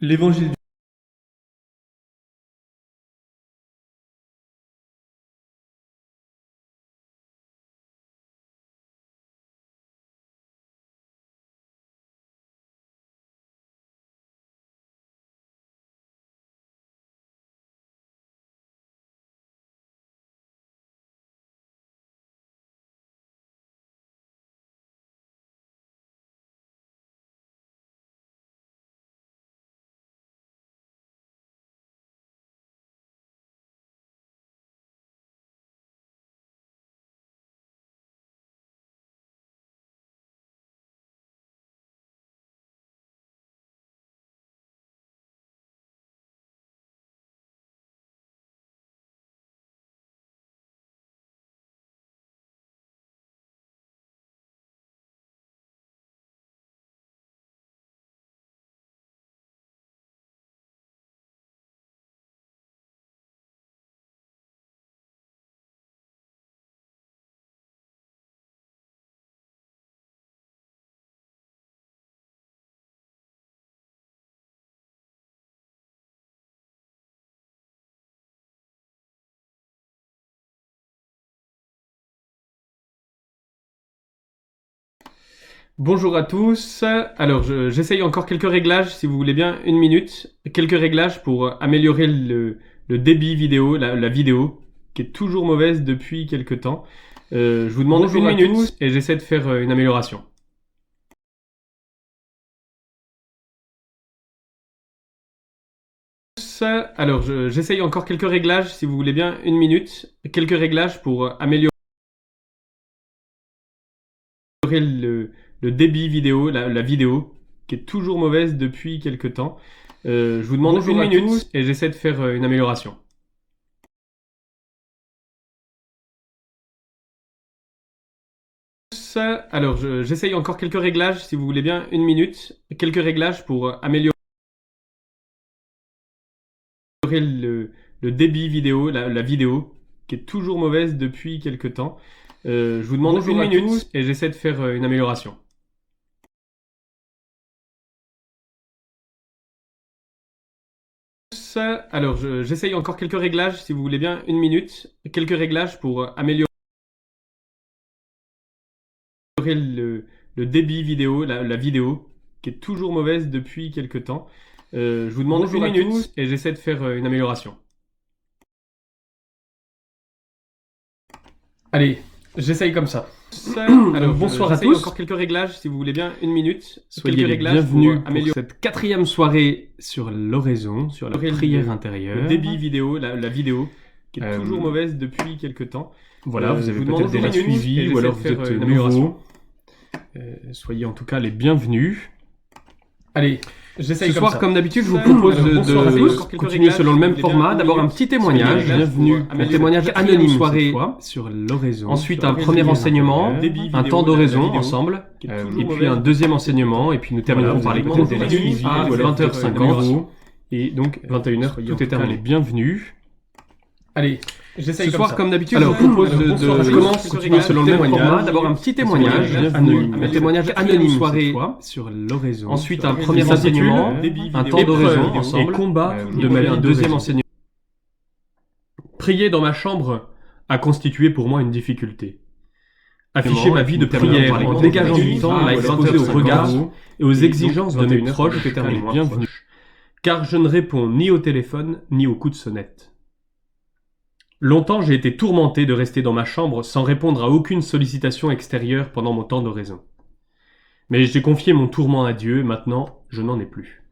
L'évangile Bonjour à tous. Alors, j'essaye encore quelques réglages, si vous voulez bien, une minute. Quelques réglages pour améliorer le débit vidéo, la vidéo, qui est toujours mauvaise depuis quelques temps. Je vous demande Bonjour une à minute tous. et j'essaie de faire une amélioration. Alors, j'essaye encore quelques réglages, si vous voulez bien, une minute. Quelques réglages pour améliorer le débit vidéo, la vidéo, qui est toujours mauvaise depuis quelques temps. Je vous demande Bonjour une à minute tous. et j'essaie de faire une amélioration. Alors, j'essaye encore quelques réglages, si vous voulez bien, une minute. Quelques réglages pour améliorer le débit vidéo, la vidéo, qui est toujours mauvaise depuis quelques temps. Je vous demande Bonjour une à minute tous. et j'essaie de faire une amélioration. Alors, j'essaye encore quelques réglages, si vous voulez bien, une minute. Quelques réglages pour améliorer le débit vidéo, la vidéo, qui est toujours mauvaise depuis quelques temps. Je vous demande Bonjour une à minute tous. et j'essaie de faire une amélioration. Allez, j'essaye comme ça. Alors, bonsoir à j'essaye tous. encore quelques réglages, si vous voulez bien, une minute. Soyez quelques les réglages bienvenus pour améliorer pour cette quatrième soirée sur l'oraison, sur la prière intérieure. le débit vidéo, la vidéo, qui est toujours Euh, mauvaise depuis quelques temps. Voilà, vous je avez vous demande peut-être déjà une minute et suivi ou j'essaie alors de vous faire êtes une amélioration. nouveau. Soyez en tout cas les bienvenus. Allez, j'essaye Ce comme soir, ça. comme d'habitude, je vous propose Alors, bonsoir à tous. de Quelques continuer selon le même réglages, format. une D'abord un minute. petit Soyez témoignage, les bienvenus bienvenue, pour un améliorer témoignage la anonyme quatrième soirée cette fois. sur l'oraison. Ensuite, sur un la premier prière enseignement, intérieure, débit un vidéo, temps la d'oraison vidéo, ensemble, qui est toujours et puis mauvaise un depuis deuxième quelques enseignement, et puis nous terminerons par les vous cours avez des suivi, suivis ou à alors 20h50. Et donc, 21h, soyez tout est terminé. Les bienvenus. Allez, j'essaye Ce comme soir, ça. comme d'habitude, Alors, je vous propose bonsoir à je tous. commence Quelques continuer selon le même témoignages. format. D'abord un petit témoignage, Soyez les bienvenue, bienvenus. un témoignage Quatrième anonyme soirée cette fois sur l'oraison. Ensuite, sur un la premier prière enseignement, intérieure, débit un vidéo, temps d'oraison épreuve ensemble, et combat de ma vie, un deuxième enseignement. Prier dans ma chambre a constitué pour moi une difficulté. Afficher ma vie de Nous terminerons prière par les en cours dégageant des du suivis temps à l'a exposé au 20h50. regard et aux Et exigences donc, de mes 21h, proches, tout est terminé. les Bienvenue. proches, car je ne réponds ni au téléphone ni aux coups de sonnette. Longtemps j'ai été tourmenté de rester dans ma chambre sans répondre à aucune sollicitation extérieure pendant mon temps d'oraison. Mais j'ai confié mon tourment à Dieu, maintenant je n'en ai plus.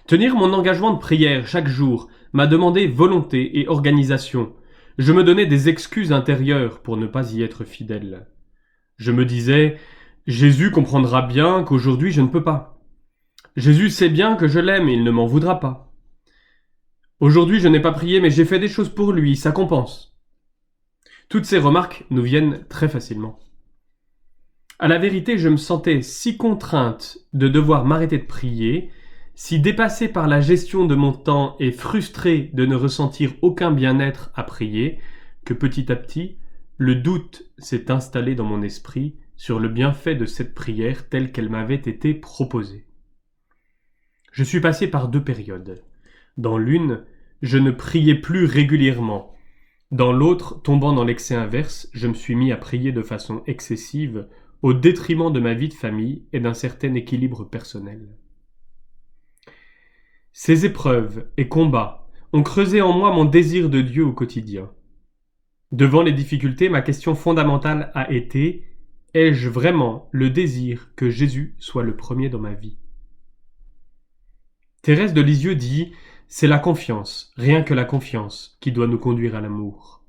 Tenir mon engagement de prière chaque jour m'a demandé volonté et organisation. Je me donnais des excuses intérieures pour ne pas y être fidèle. Je me disais, Jésus comprendra bien qu'aujourd'hui je ne peux pas. Jésus sait bien que je l'aime et il ne m'en voudra pas. Aujourd'hui je n'ai pas prié mais j'ai fait des choses pour lui, ça compense. Toutes ces remarques nous viennent très facilement. À la vérité, je me sentais si contrainte de devoir m'arrêter de prier, si dépassée par la gestion de mon temps et frustrée de ne ressentir aucun bien-être à prier, que petit à petit, le doute s'est installé dans mon esprit sur le bienfait de cette prière telle qu'elle m'avait été proposée. Je suis passé par 2 périodes. Dans l'une, je ne priais plus régulièrement. Dans l'autre, tombant dans l'excès inverse, je me suis mis à prier de façon excessive, au détriment de ma vie de famille et d'un certain équilibre personnel. Ces épreuves et combats ont creusé en moi mon désir de Dieu au quotidien. Devant les difficultés, ma question fondamentale a été: ai-je vraiment le désir que Jésus soit le premier dans ma vie? Thérèse de Lisieux dit: c'est la confiance, rien que la confiance, qui doit nous conduire à l'amour.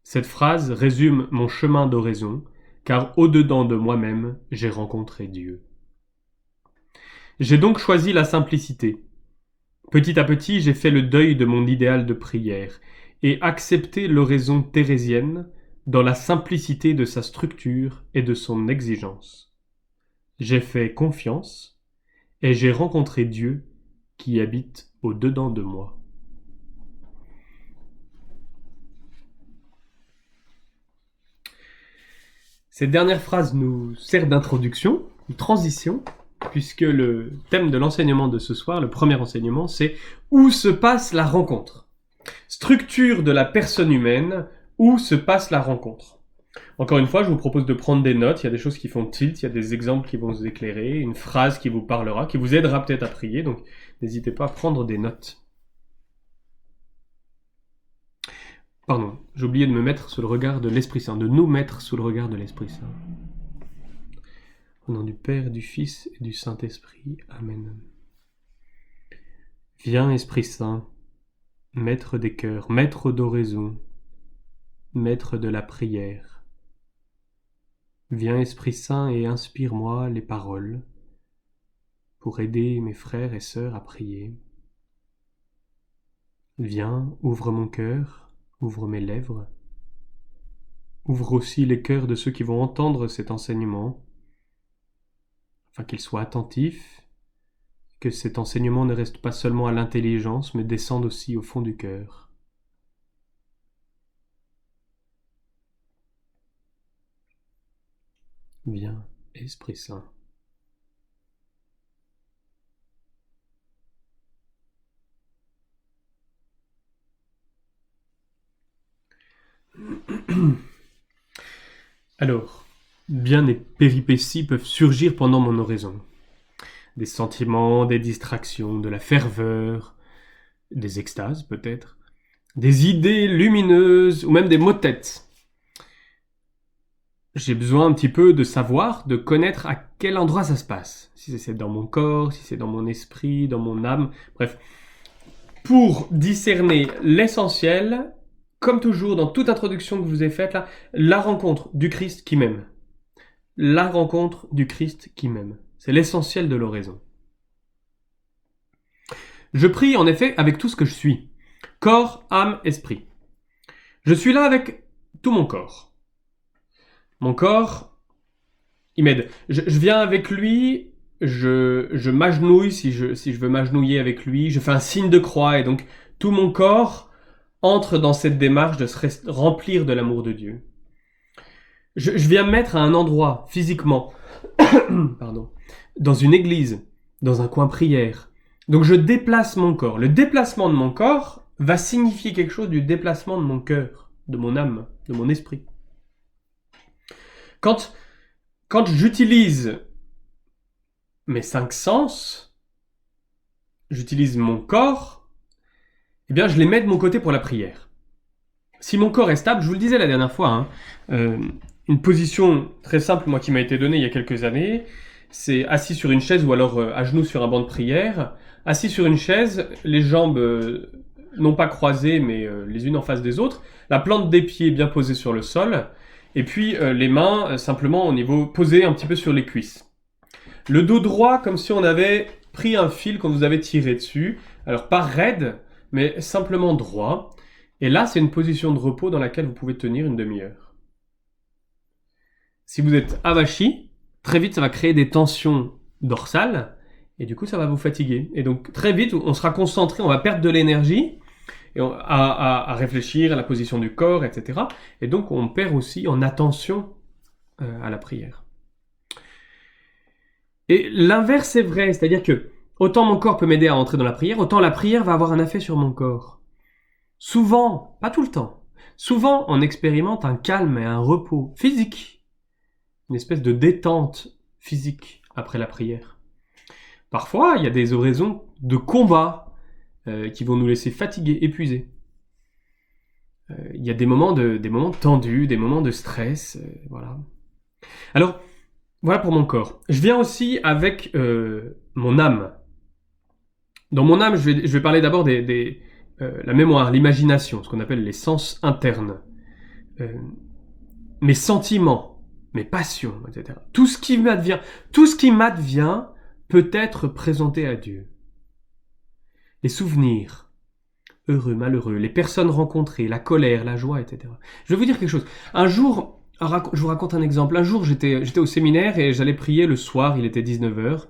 Cette phrase résume mon chemin d'oraison, car au-dedans de moi-même, j'ai rencontré Dieu. J'ai donc choisi la simplicité. Petit à petit, j'ai fait le deuil de mon idéal de prière et accepté l'oraison thérésienne dans la simplicité de sa structure et de son exigence. J'ai fait confiance et j'ai rencontré Dieu qui habite au-dedans de moi. Cette dernière phrase nous sert d'introduction, de transition, puisque le thème de l'enseignement de ce soir, le premier enseignement, c'est « Où se passe la rencontre ?» Structure de la personne humaine, où se passe la rencontre. Encore une fois, je vous propose de prendre des notes, il y a des choses qui font tilt, il y a des exemples qui vont vous éclairer, une phrase qui vous parlera, qui vous aidera peut-être à prier, donc n'hésitez pas à prendre des notes. Pardon, j'ai oublié de me mettre sous le regard de l'Esprit Saint, de nous mettre sous le regard de l'Esprit Saint. Au nom du Père, du Fils et du Saint-Esprit. Amen. Viens, Esprit Saint, maître des cœurs, maître d'oraison, maître de la prière. Viens, Esprit Saint, et inspire-moi les paroles pour aider mes frères et sœurs à prier. Viens, ouvre mon cœur, ouvre mes lèvres, ouvre aussi les cœurs de ceux qui vont entendre cet enseignement, afin qu'ils soient attentifs, que cet enseignement ne reste pas seulement à l'intelligence, mais descende aussi au fond du cœur. Viens, Esprit Saint. Alors, bien des péripéties peuvent surgir pendant mon oraison. Des sentiments, des distractions, de la ferveur, des extases peut-être, des idées lumineuses ou même des maux de tête. J'ai besoin un petit peu de savoir, de connaître à quel endroit ça se passe. Si c'est dans mon corps, si c'est dans mon esprit, dans mon âme, bref. Pour discerner l'essentiel, comme toujours dans toute introduction que je vous ai faite là, la rencontre du Christ qui m'aime. La rencontre du Christ qui m'aime. C'est l'essentiel de l'oraison. Je prie en effet avec tout ce que je suis. Corps, âme, esprit. Je suis là avec tout mon corps. Mon corps, il m'aide. Je viens avec lui, je m'agenouille si je veux m'agenouiller avec lui, je fais un signe de croix et donc tout mon corps entre dans cette démarche de se remplir de l'amour de Dieu. Je viens me mettre à un endroit physiquement, pardon, dans une église, dans un coin prière. Donc je déplace mon corps. Le déplacement de mon corps va signifier quelque chose du déplacement de mon cœur, de mon âme, de mon esprit. Quand j'utilise mes 5 sens, j'utilise mon corps, eh bien je les mets de mon côté pour la prière. Si mon corps est stable, je vous le disais la dernière fois, une position très simple, moi qui m'a été donnée il y a quelques années, c'est assis sur une chaise ou alors à genoux sur un banc de prière. Assis sur une chaise, les jambes non pas croisées mais les unes en face des autres, la plante des pieds bien posée sur le sol, et puis les mains simplement au niveau posées un petit peu sur les cuisses. Le dos droit comme si on avait pris un fil qu'on vous avait tiré dessus, alors pas raide, mais simplement droit. Et là, c'est une position de repos dans laquelle vous pouvez tenir une demi-heure. Si vous êtes avachi, très vite ça va créer des tensions dorsales, et du coup ça va vous fatiguer. Et donc très vite on sera concentré, on va perdre de l'énergie et à réfléchir à la position du corps, etc. Et donc on perd aussi en attention à la prière. Et l'inverse est vrai, c'est-à-dire que autant mon corps peut m'aider à entrer dans la prière, autant la prière va avoir un effet sur mon corps. Souvent, pas tout le temps, souvent on expérimente un calme et un repos physique, une espèce de détente physique après la prière. Parfois, il y a des oraisons de combat qui vont nous laisser fatigués, épuisés. Il y a des moments tendus, des moments de stress, voilà. Alors, voilà pour mon corps. Je viens aussi avec mon âme. Dans mon âme, je vais parler d'abord la mémoire, l'imagination, ce qu'on appelle les sens internes. Mes sentiments, mes passions, etc. Tout ce qui m'advient peut être présenté à Dieu. Les souvenirs, heureux, malheureux, les personnes rencontrées, la colère, la joie, etc. Je vais vous dire quelque chose. Un jour, je vous raconte un exemple. Un jour, j'étais au séminaire et j'allais prier le soir, il était 19h.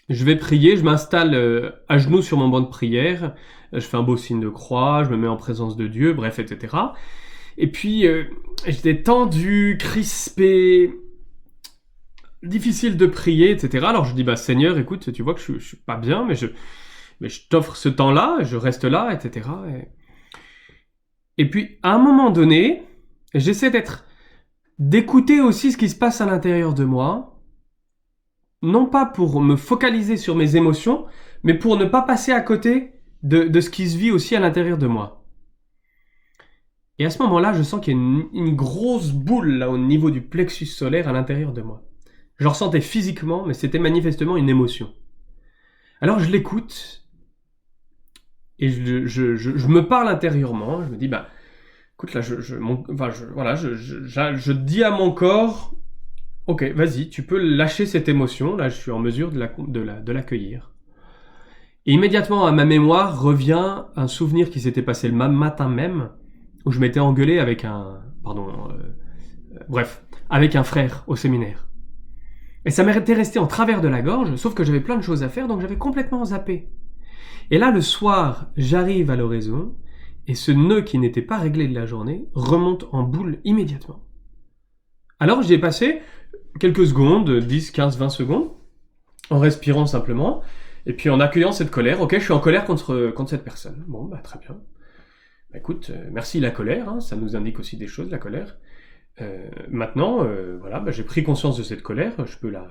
Je vais prier, je m'installe à genoux sur mon banc de prière, je fais un beau signe de croix, je me mets en présence de Dieu, bref, etc. Et puis, j'étais tendu, crispé, difficile de prier, etc. Alors je dis, Seigneur, écoute, tu vois que je suis pas bien, mais je t'offre ce temps-là, je reste là, etc. Et puis, à un moment donné, j'essaie d'écouter aussi ce qui se passe à l'intérieur de moi, non pas pour me focaliser sur mes émotions, mais pour ne pas passer à côté de ce qui se vit aussi à l'intérieur de moi. Et à ce moment-là, je sens qu'il y a une grosse boule là au niveau du plexus solaire à l'intérieur de moi. Je le ressentais physiquement, mais c'était manifestement une émotion. Alors je l'écoute, et je me parle intérieurement, je me dis, écoute, là, je dis à mon corps, ok, vas-y, tu peux lâcher cette émotion, là je suis en mesure de l'accueillir. Et immédiatement à ma mémoire revient un souvenir qui s'était passé le matin même, où je m'étais engueulé avec avec un frère au séminaire. Et ça m'était resté en travers de la gorge, sauf que j'avais plein de choses à faire, donc j'avais complètement zappé. Et là, le soir, j'arrive à l'oraison, et ce nœud qui n'était pas réglé de la journée remonte en boule immédiatement. Alors j'ai passé quelques secondes, 10, 15, 20 secondes, en respirant simplement, et puis en accueillant cette colère. Ok, je suis en colère contre cette personne. Bon, très bien. Écoute, merci la colère, hein, ça nous indique aussi des choses, la colère. Maintenant, j'ai pris conscience de cette colère, je peux la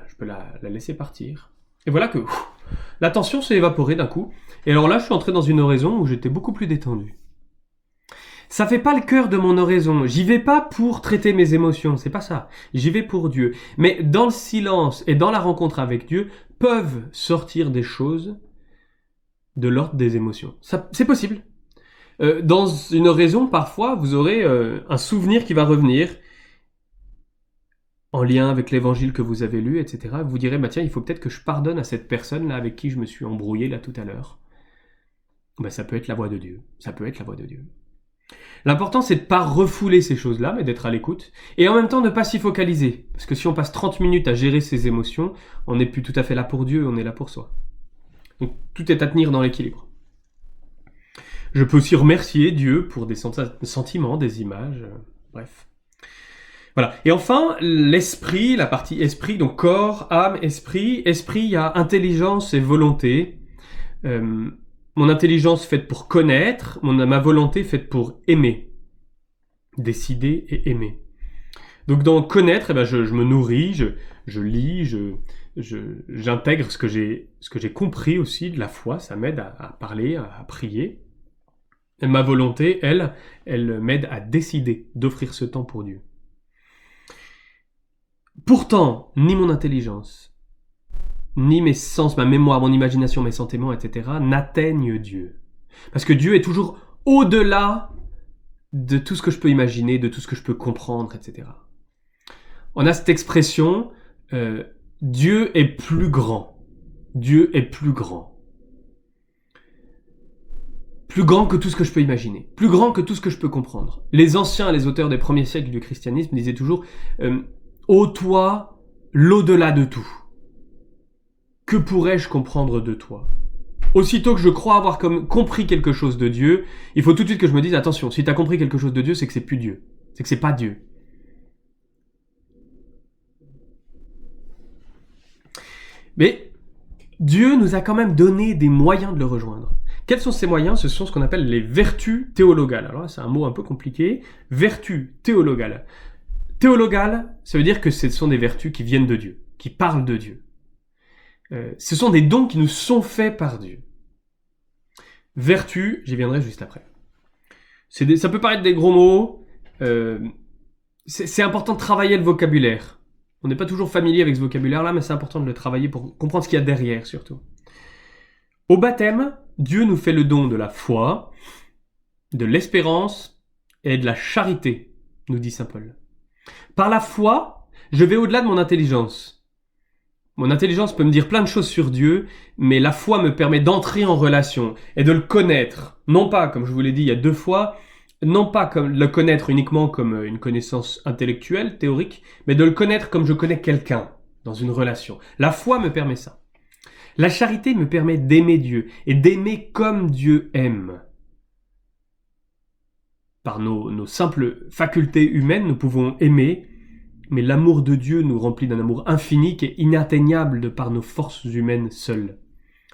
laisser partir. Et voilà que la tension s'est évaporée d'un coup. Et alors là, je suis entré dans une oraison où j'étais beaucoup plus détendu. Ça fait pas le cœur de mon oraison. J'y vais pas pour traiter mes émotions, c'est pas ça. J'y vais pour Dieu. Mais dans le silence et dans la rencontre avec Dieu, peuvent sortir des choses de l'ordre des émotions. Ça, c'est possible. Dans une oraison, parfois, vous aurez un souvenir qui va revenir en lien avec l'évangile que vous avez lu, etc. Vous direz, tiens, il faut peut-être que je pardonne à cette personne-là avec qui je me suis embrouillé là tout à l'heure. Ça peut être la voix de Dieu. Ça peut être la voix de Dieu. L'important, c'est de ne pas refouler ces choses-là, mais d'être à l'écoute. Et en même temps, ne pas s'y focaliser. Parce que si on passe 30 minutes à gérer ses émotions, on n'est plus tout à fait là pour Dieu, on est là pour soi. Donc, tout est à tenir dans l'équilibre. Je peux aussi remercier Dieu pour des sentiments, des images, bref. Voilà. Et enfin, l'esprit, la partie esprit, donc corps, âme, esprit. Esprit, il y a intelligence et volonté. Mon intelligence faite pour connaître, ma volonté faite pour aimer. Décider et aimer. Donc dans connaître, je me nourris, je lis, j'intègre ce que j'ai compris aussi de la foi, ça m'aide à parler, à prier. Et ma volonté, elle m'aide à décider d'offrir ce temps pour Dieu. Pourtant, ni mon intelligence, ni mes sens, ma mémoire, mon imagination, mes sentiments, etc., n'atteignent Dieu. Parce que Dieu est toujours au-delà de tout ce que je peux imaginer, de tout ce que je peux comprendre, etc. On a cette expression, Dieu est plus grand. Dieu est plus grand. Plus grand que tout ce que je peux imaginer. Plus grand que tout ce que je peux comprendre. Les anciens, les auteurs des premiers siècles du christianisme disaient toujours ô toi, l'au-delà de tout. Que pourrais-je comprendre de toi ? Aussitôt que je crois avoir compris quelque chose de Dieu, il faut tout de suite que je me dise attention, si tu as compris quelque chose de Dieu, c'est que c'est plus Dieu. C'est que c'est pas Dieu. Mais Dieu nous a quand même donné des moyens de le rejoindre. Quels sont ces moyens? Ce sont ce qu'on appelle les vertus théologales. Alors là, c'est un mot un peu compliqué. Vertus théologales. Théologales, ça veut dire que ce sont des vertus qui viennent de Dieu, qui parlent de Dieu. Ce sont des dons qui nous sont faits par Dieu. Vertus, j'y viendrai juste après. Ça peut paraître des gros mots. C'est important de travailler le vocabulaire. On n'est pas toujours familier avec ce vocabulaire-là, mais c'est important de le travailler pour comprendre ce qu'il y a derrière, surtout. Au baptême, Dieu nous fait le don de la foi, de l'espérance et de la charité, nous dit saint Paul. Par la foi, je vais au-delà de mon intelligence. Mon intelligence peut me dire plein de choses sur Dieu, mais la foi me permet d'entrer en relation et de le connaître. Non pas, comme je vous l'ai dit il y a 2 fois, non pas comme le connaître uniquement comme une connaissance intellectuelle, théorique, mais de le connaître comme je connais quelqu'un, dans une relation. La foi me permet ça. La charité me permet d'aimer Dieu, et d'aimer comme Dieu aime. Par nos simples facultés humaines, nous pouvons aimer, mais l'amour de Dieu nous remplit d'un amour infini qui est inatteignable de par nos forces humaines seules.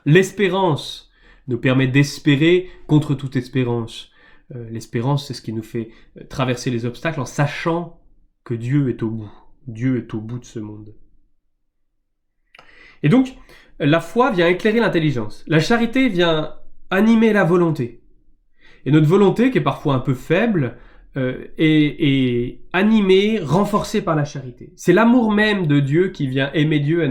L'espérance nous permet d'espérer contre toute espérance. L'espérance, c'est ce qui nous fait traverser les obstacles en sachant que Dieu est au bout. Dieu est au bout de ce monde. Et donc, la foi vient éclairer l'intelligence. La charité vient animer la volonté. Et notre volonté, qui est parfois un peu faible, est animée, renforcée par la charité. C'est l'amour même de Dieu qui vient aimer Dieu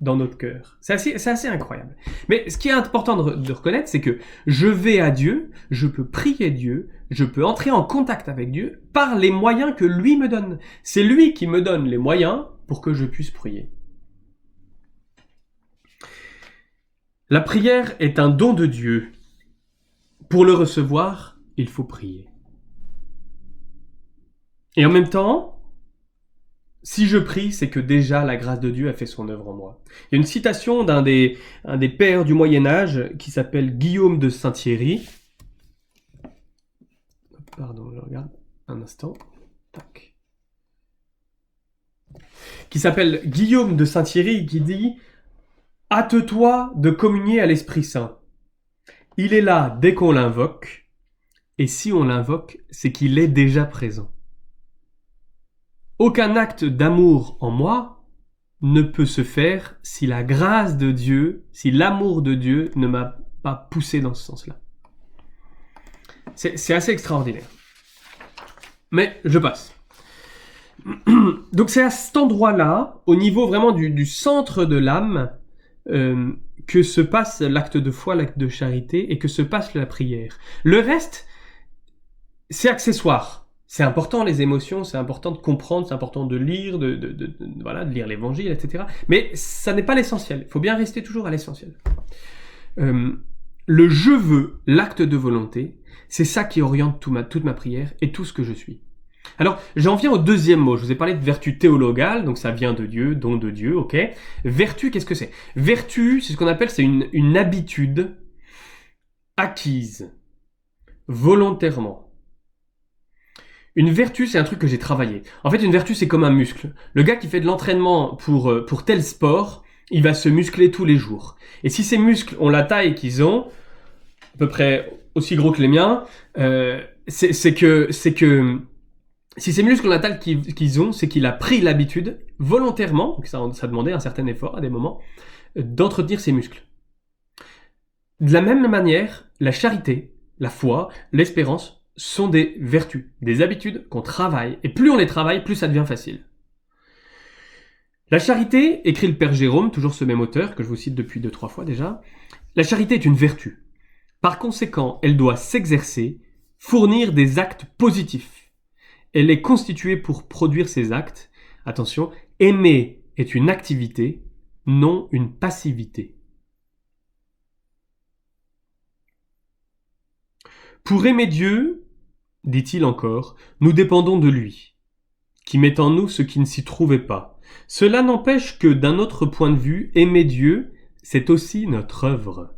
dans notre cœur. C'est assez incroyable. Mais ce qui est important de reconnaître, c'est que je vais à Dieu, je peux prier Dieu, je peux entrer en contact avec Dieu par les moyens que lui me donne. C'est lui qui me donne les moyens pour que je puisse prier. La prière est un don de Dieu. Pour le recevoir, il faut prier. Et en même temps, si je prie, c'est que déjà la grâce de Dieu a fait son œuvre en moi. Il y a une citation d'un des pères du Moyen-Âge qui s'appelle Guillaume de Saint-Thierry. Pardon, je regarde un instant. Tac. Qui s'appelle Guillaume de Saint-Thierry qui dit « Hâte-toi de communier à l'Esprit Saint. Il est là dès qu'on l'invoque, et si on l'invoque, c'est qu'il est déjà présent. Aucun acte d'amour en moi ne peut se faire si la grâce de Dieu, si l'amour de Dieu ne m'a pas poussé dans ce sens-là. » C'est assez extraordinaire. Mais je passe. Donc c'est à cet endroit-là, au niveau vraiment du centre de l'âme, que se passe l'acte de foi, l'acte de charité, et que se passe la prière. Le reste, c'est accessoire. C'est important les émotions, c'est important de comprendre, c'est important de lire, de lire l'évangile, etc. Mais ça n'est pas l'essentiel. Il faut bien rester toujours à l'essentiel. Le je veux, l'acte de volonté, c'est ça qui oriente toute ma prière et tout ce que je suis. Alors, j'en viens au deuxième mot. Je vous ai parlé de vertu théologale, donc ça vient de Dieu, don de Dieu, ok. Vertu, qu'est-ce que c'est? Vertu, c'est ce qu'on appelle, c'est une habitude acquise volontairement. Une vertu, c'est un truc que j'ai travaillé. En fait, une vertu, c'est comme un muscle. Le gars qui fait de l'entraînement pour tel sport, il va se muscler tous les jours. Et si ces muscles ont la taille qu'ils ont, à peu près aussi gros que les miens, c'est que si ces muscles ont la taille qu'ils ont, c'est qu'il a pris l'habitude, volontairement, donc ça demandait un certain effort à des moments, d'entretenir ses muscles. De la même manière, la charité, la foi, l'espérance sont des vertus, des habitudes qu'on travaille. Et plus on les travaille, plus ça devient facile. La charité, écrit le Père Jérôme, toujours ce même auteur, que je vous cite depuis 2-3 fois déjà, la charité est une vertu. Par conséquent, elle doit s'exercer, fournir des actes positifs. Elle est constituée pour produire ces actes. Attention, aimer est une activité, non une passivité. Pour aimer Dieu, dit-il encore, nous dépendons de lui, qui met en nous ce qui ne s'y trouvait pas. Cela n'empêche que, d'un autre point de vue, aimer Dieu, c'est aussi notre œuvre.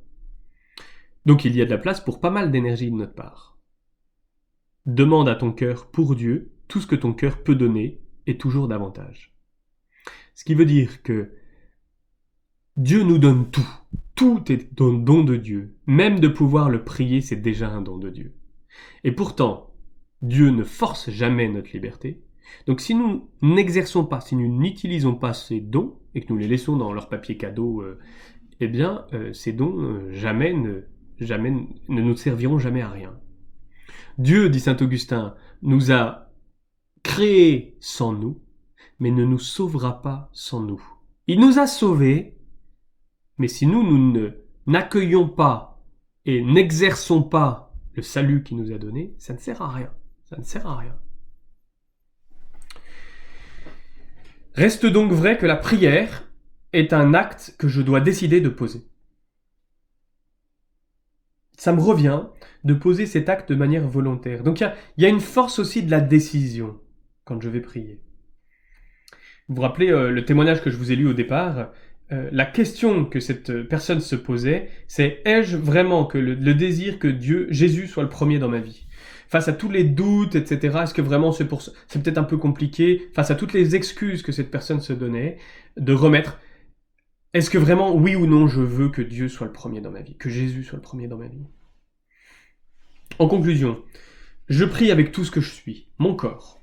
Donc il y a de la place pour pas mal d'énergie de notre part. Demande à ton cœur pour Dieu tout ce que ton cœur peut donner et toujours davantage. Ce qui veut dire que Dieu nous donne tout. Tout est un don de Dieu. Même de pouvoir le prier, c'est déjà un don de Dieu. Et pourtant, Dieu ne force jamais notre liberté. Donc si nous n'exerçons pas, si nous n'utilisons pas ces dons, et que nous les laissons dans leur papier cadeau, ces dons jamais ne nous serviront jamais à rien. Dieu, dit saint Augustin, nous a créés sans nous, mais ne nous sauvera pas sans nous. Il nous a sauvés, mais si nous n'accueillons pas et n'exerçons pas le salut qu'il nous a donné, ça ne sert à rien. Ça ne sert à rien. Reste donc vrai que la prière est un acte que je dois décider de poser. Ça me revient de poser cet acte de manière volontaire. Donc il y a une force aussi de la décision quand je vais prier. Vous vous rappelez le témoignage que je vous ai lu au départ, la question que cette personne se posait, c'est ai-je vraiment que le désir que Jésus soit le premier dans ma vie? Face à tous les doutes, etc., est-ce que vraiment c'est peut-être un peu compliqué, face à toutes les excuses que cette personne se donnait, de remettre, est-ce que vraiment, oui ou non, je veux que Dieu soit le premier dans ma vie, que Jésus soit le premier dans ma vie? En conclusion, je prie avec tout ce que je suis, mon corps,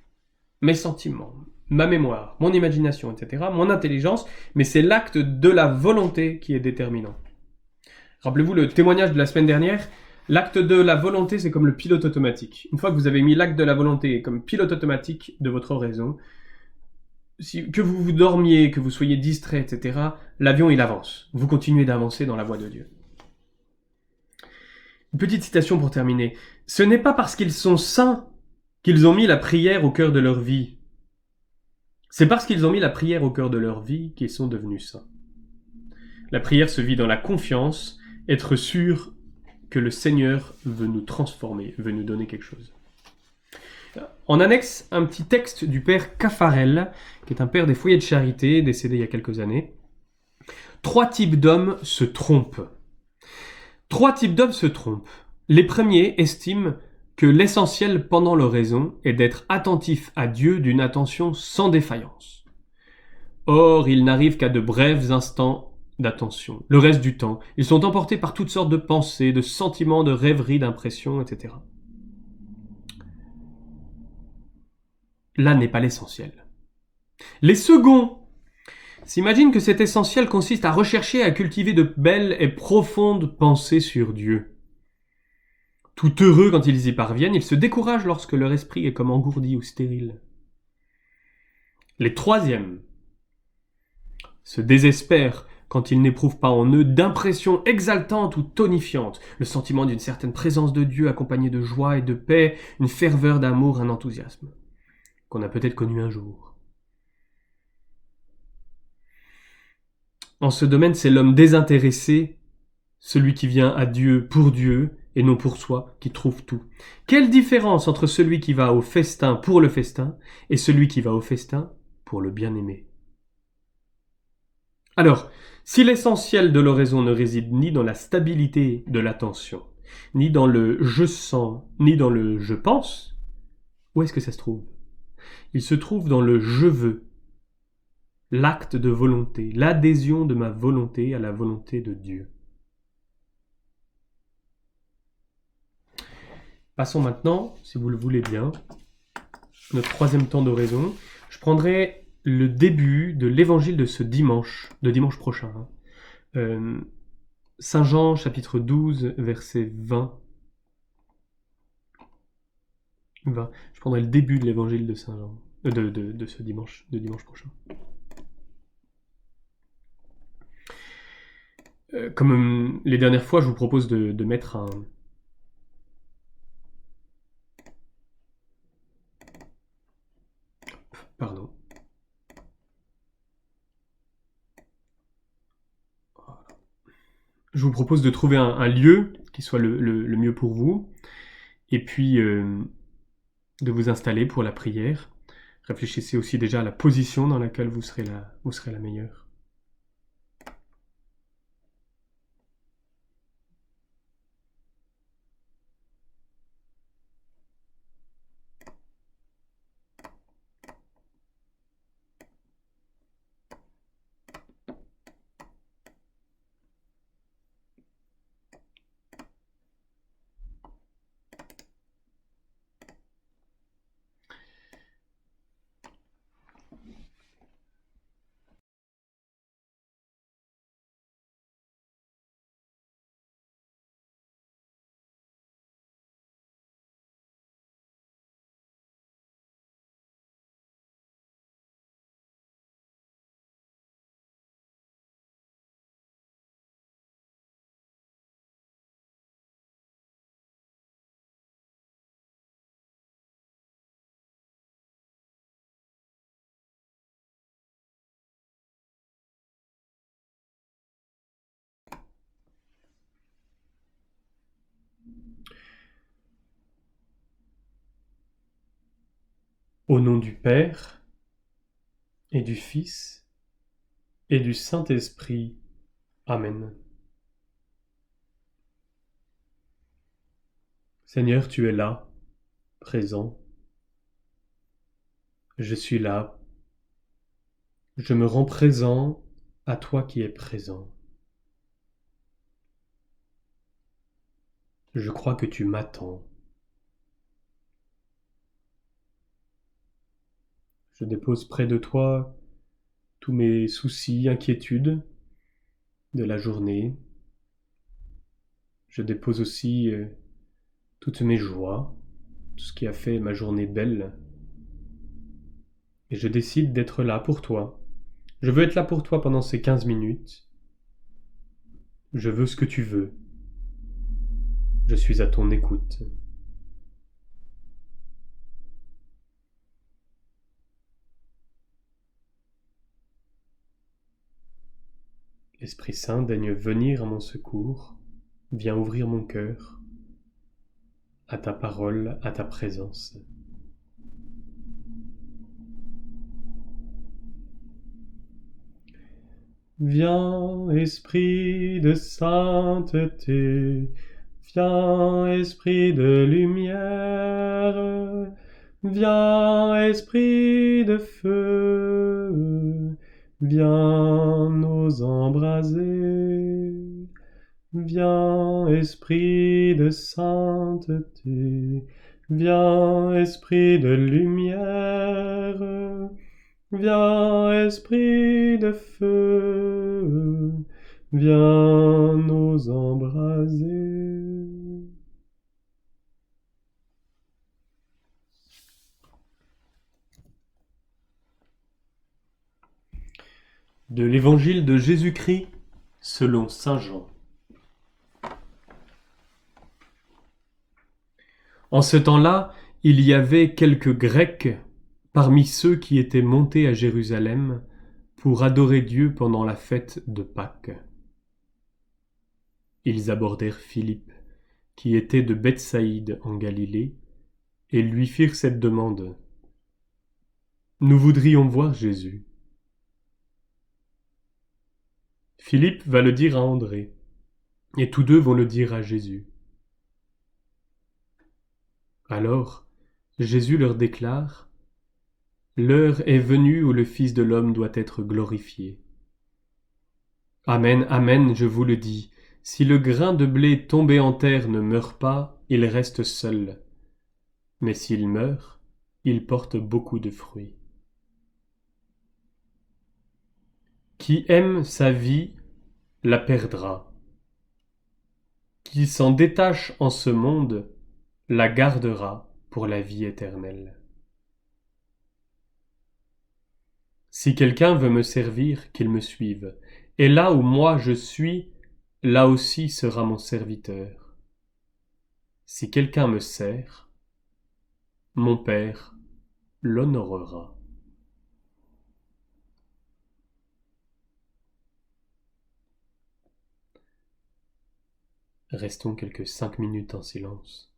mes sentiments, ma mémoire, mon imagination, etc., mon intelligence, mais c'est l'acte de la volonté qui est déterminant. Rappelez-vous le témoignage de la semaine dernière, l'acte de la volonté, c'est comme le pilote automatique. Une fois que vous avez mis l'acte de la volonté comme pilote automatique de votre raison, que vous dormiez, que vous soyez distrait, etc., l'avion, il avance. Vous continuez d'avancer dans la voie de Dieu. Une petite citation pour terminer. Ce n'est pas parce qu'ils sont saints qu'ils ont mis la prière au cœur de leur vie. C'est parce qu'ils ont mis la prière au cœur de leur vie qu'ils sont devenus saints. La prière se vit dans la confiance, être sûr que le Seigneur veut nous transformer, veut nous donner quelque chose. En annexe, un petit texte du père Caffarel, qui est un père des foyers de charité, décédé il y a quelques années. 3 types d'hommes se trompent. 3 types d'hommes se trompent. Les premiers estiment que l'essentiel pendant leur raison est d'être attentif à Dieu d'une attention sans défaillance. Or, ils n'arrivent qu'à de brefs instants d'attention. Le reste du temps, ils sont emportés par toutes sortes de pensées, de sentiments, de rêveries, d'impressions, etc. Là n'est pas l'essentiel. Les seconds s'imaginent que cet essentiel consiste à rechercher et à cultiver de belles et profondes pensées sur Dieu. Tout heureux quand ils y parviennent, ils se découragent lorsque leur esprit est comme engourdi ou stérile. Les troisièmes se désespèrent quand ils n'éprouvent pas en eux d'impressions exaltantes ou tonifiantes, le sentiment d'une certaine présence de Dieu accompagnée de joie et de paix, une ferveur d'amour, un enthousiasme, qu'on a peut-être connu un jour. En ce domaine, c'est l'homme désintéressé, celui qui vient à Dieu pour Dieu et non pour soi, qui trouve tout. Quelle différence entre celui qui va au festin pour le festin et celui qui va au festin pour le bien-aimé? Alors, si l'essentiel de l'oraison ne réside ni dans la stabilité de l'attention, ni dans le je sens, ni dans le je pense, où est-ce que ça se trouve? Il se trouve dans le je veux, l'acte de volonté, l'adhésion de ma volonté à la volonté de Dieu. Passons maintenant, si vous le voulez bien, notre 3e temps d'oraison. Je prendrai le début de l'évangile de ce dimanche, de dimanche prochain. Saint Jean, chapitre 12, verset 20. Je prendrai le début de l'évangile de Saint Jean, de ce dimanche, de dimanche prochain. Comme les dernières fois, je vous propose de mettre un... Pardon. Je vous propose de trouver un lieu qui soit le mieux pour vous, et puis de vous installer pour la prière. Réfléchissez aussi déjà à la position dans laquelle vous serez la meilleure. Au nom du Père, et du Fils, et du Saint-Esprit. Amen. Seigneur, tu es là, présent. Je suis là. Je me rends présent à toi qui es présent. Je crois que tu m'attends. Je dépose près de toi tous mes soucis, inquiétudes de la journée. Je dépose aussi toutes mes joies, tout ce qui a fait ma journée belle. Et je décide d'être là pour toi. Je veux être là pour toi pendant ces 15 minutes. Je veux ce que tu veux. Je suis à ton écoute. Esprit Saint, daigne venir à mon secours. Viens ouvrir mon cœur à ta parole, à ta présence. Viens, Esprit de sainteté, viens, Esprit de lumière, viens, Esprit de feu, viens nous embraser. Viens, Esprit de sainteté, viens, Esprit de lumière, viens, Esprit de feu, viens nous embraser. De l'Évangile de Jésus-Christ selon saint Jean. En ce temps-là, il y avait quelques Grecs parmi ceux qui étaient montés à Jérusalem pour adorer Dieu pendant la fête de Pâques. Ils abordèrent Philippe, qui était de Bethsaïde en Galilée, et lui firent cette demande. Nous voudrions voir Jésus. Philippe va le dire à André, et tous deux vont le dire à Jésus. Alors, Jésus leur déclare, « L'heure est venue où le Fils de l'homme doit être glorifié. Amen, amen, je vous le dis, si le grain de blé tombé en terre ne meurt pas, il reste seul. Mais s'il meurt, il porte beaucoup de fruits. Qui aime sa vie la perdra. Qui s'en détache en ce monde la gardera pour la vie éternelle. Si quelqu'un veut me servir, qu'il me suive, et là où moi je suis, là aussi sera mon serviteur. Si quelqu'un me sert, mon Père l'honorera. Restons quelques 5 minutes en silence.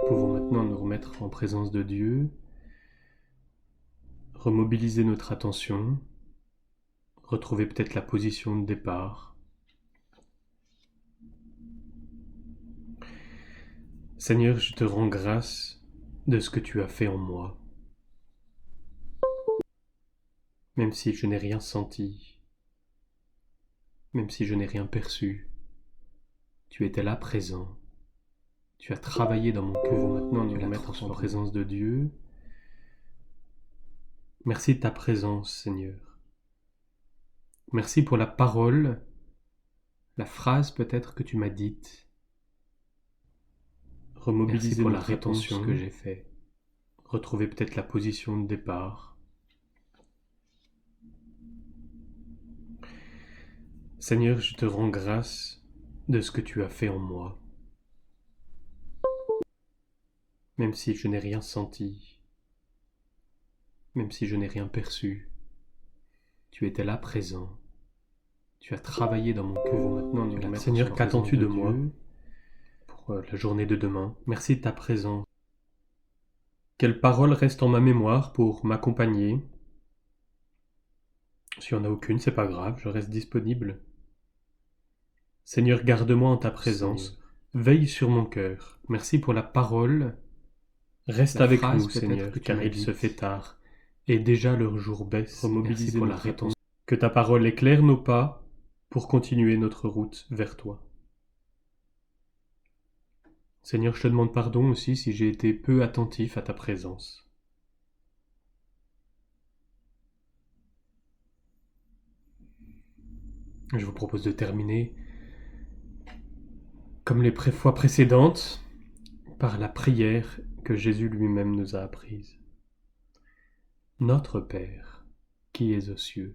Nous pouvons maintenant nous remettre en présence de Dieu, remobiliser notre attention, retrouver peut-être la position de départ. Seigneur, je te rends grâce de ce que tu as fait en moi, même si je n'ai rien senti, même si je n'ai rien perçu. Tu étais là présent. Tu as travaillé dans mon cœur. Maintenant, nous remettre en présence de Dieu. Merci de ta présence, Seigneur. Merci pour la parole, la phrase peut-être que tu m'as dite. Remobiliser pour la rétention que j'ai fait. Retrouver peut-être la position de départ. Seigneur, je te rends grâce de ce que tu as fait en moi. Même si je n'ai rien senti, même si je n'ai rien perçu, tu étais là présent. Tu as travaillé dans mon cœur. Maintenant, nous remettre Seigneur, qu'attends-tu de moi pour la journée de demain? Merci de ta présence. Quelle parole reste en ma mémoire pour m'accompagner? S'il n'y en a aucune, c'est pas grave, je reste disponible. Seigneur, garde-moi en ta présence. Seigneur. Veille sur mon cœur. Merci pour la parole. Reste avec nous, Seigneur, car il se fait tard, et déjà leur jour baisse. Remobiliser pour la réponse. Que ta parole éclaire nos pas pour continuer notre route vers toi. Seigneur, je te demande pardon aussi si j'ai été peu attentif à ta présence. Je vous propose de terminer, comme les fois précédentes, par la prière que Jésus lui-même nous a apprise. Notre Père, qui es aux cieux,